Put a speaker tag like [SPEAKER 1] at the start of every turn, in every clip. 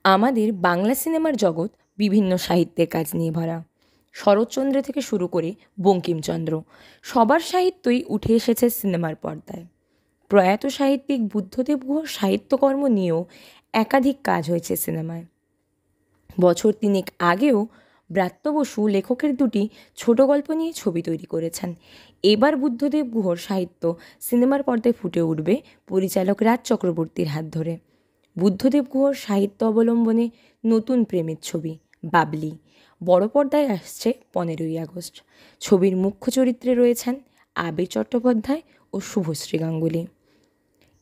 [SPEAKER 1] আমাদের বাংলা সিনেমার জগৎ বিভিন্ন সাহিত্যের কাজ নিয়ে ভরা। শরৎচন্দ্র থেকে শুরু করে বঙ্কিমচন্দ্র, সবার সাহিত্যই উঠে এসেছে সিনেমার পর্দায়। প্রয়াত সাহিত্যিক বুদ্ধদেব গুহর সাহিত্যকর্ম নিয়েও একাধিক কাজ হয়েছে সিনেমায়। বছর তিনেক আগেও ব্রাত্য বসু লেখকের দুটি ছোট গল্প নিয়ে ছবি তৈরি করেছেন। এবার বুদ্ধদেব গুহর সাহিত্য সিনেমার পর্দায় ফুটে উঠবে পরিচালক রাজ চক্রবর্তীর হাত ধরে। বুদ্ধদেব গুহর সাহিত্য অবলম্বনে নতুন প্রেমের ছবি বাবলি বড় পর্দায় আসছে 15ই আগস্ট। ছবির মুখ্য চরিত্রে রয়েছেন আবির চট্টোপাধ্যায় ও শুভশ্রী গাঙ্গুলি।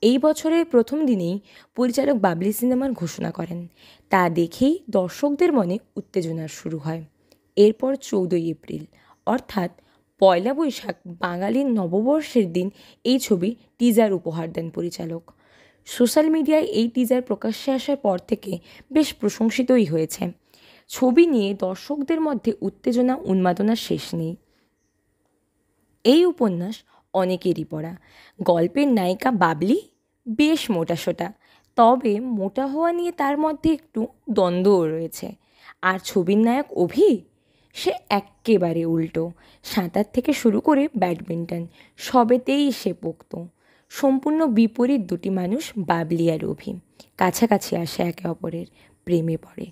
[SPEAKER 1] এই বছরের প্রথম দিনেই পরিচালক বাবলি সিনেমার ঘোষণা করেন। তা দেখেই দর্শকদের মনে উত্তেজনার শুরু হয়। এরপর 14ই এপ্রিল অর্থাৎ পয়লা বৈশাখ বাঙালির নববর্ষের দিন এই ছবি টিজার উপহার দেন পরিচালক। সোশ্যাল মিডিয়ায় এই টিজার প্রকাশ্যে আসার পর থেকে বেশ প্রশংসিতই হয়েছে। ছবি নিয়ে দর্শকদের মধ্যে উত্তেজনা উন্মাদনার শেষ নেই। এই উপন্যাস অনেকেরই পড়া। গল্পের নায়িকা বাবলি বেশ মোটাসোটা, তবে মোটা হওয়া নিয়ে তার মধ্যে একটু দ্বন্দ্বও রয়েছে। আর ছবির নায়ক অভি, সে এক্কেবারে উল্টো। সাঁতার থেকে শুরু করে ব্যাডমিন্টন সবেতেই সে পোক্ত। সম্পূর্ণ বিপরীত দুটি মানুষ বাবলি আর অভি। কাছাকাছি আসে একে অপরের, প্রেমে পড়ে।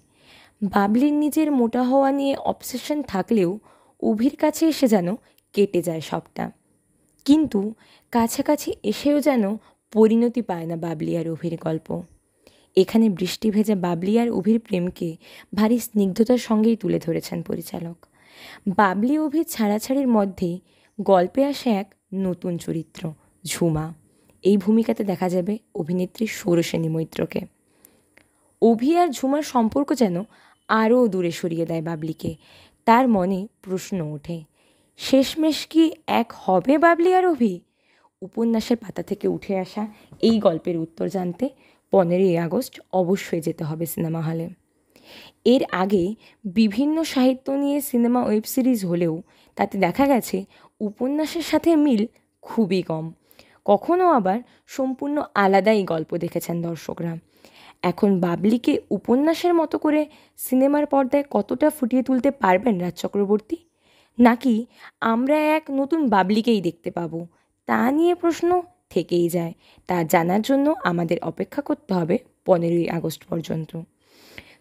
[SPEAKER 1] বাবলির নিজের মোটা হওয়া নিয়ে অবসেশন থাকলেও অভির কাছে এসে যেন কেটে যায় সবটা। কিন্তু কাছাকাছি এসেও যেন পরিণতি পায় না বাবলি আর অভির গল্প। এখানে বৃষ্টি ভেজা বাবলি আর অভির প্রেমকে ভারী স্নিগ্ধতার সঙ্গেই তুলে ধরেছেন পরিচালক। বাবলি অভির ছাড়াছাড়ির মধ্যেই গল্পে আসে এক নতুন চরিত্র, ঝুমা। এই ভূমিকাতে দেখা যাবে অভিনেত্রী ষোড়শিনী মৈত্রকে। অভি আর ঝুমার সম্পর্ক যেন আরও দূরে সরিয়ে দেয় বাবলিকে। তার মনে প্রশ্ন ওঠে, শেষমেশ কি এক হবে বাবলি আর অভি? উপন্যাসের পাতা থেকে উঠে আসা এই গল্পের উত্তর জানতে 15ই আগস্ট অবশ্যই যেতে হবে সিনেমা হলে। এর আগে বিভিন্ন সাহিত্য নিয়ে সিনেমা ওয়েব সিরিজ হলেও তাতে দেখা গেছে উপন্যাসের সাথে মিল খুবই কম। কখনো আবার সম্পূর্ণ আলাদাই গল্প দেখেছেন দর্শকরা। এখন বাবলিকে উপন্যাসের মতো করে সিনেমার পর্দায় কতটা ফুটিয়ে তুলতে পারবেন রাজ চক্রবর্তী? নাকি আমরা এক নতুন বাবলিকেই দেখতে পাবো, তা নিয়ে প্রশ্ন থেকেই যায়। তা জানার জন্য আমাদের অপেক্ষা করতে হবে 15ই আগস্ট পর্যন্ত।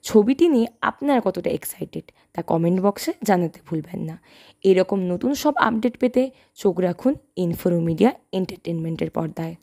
[SPEAKER 1] ছবিটি নিয়ে আপনারা কতটা এক্সাইটেড তা কমেন্ট বক্সে জানাতে ভুলবেন না। এরকম নতুন সব আপডেট পেতে চোখ রাখুন ইনফোরো মিডিয়া এন্টারটেনমেন্টের পর্দায়।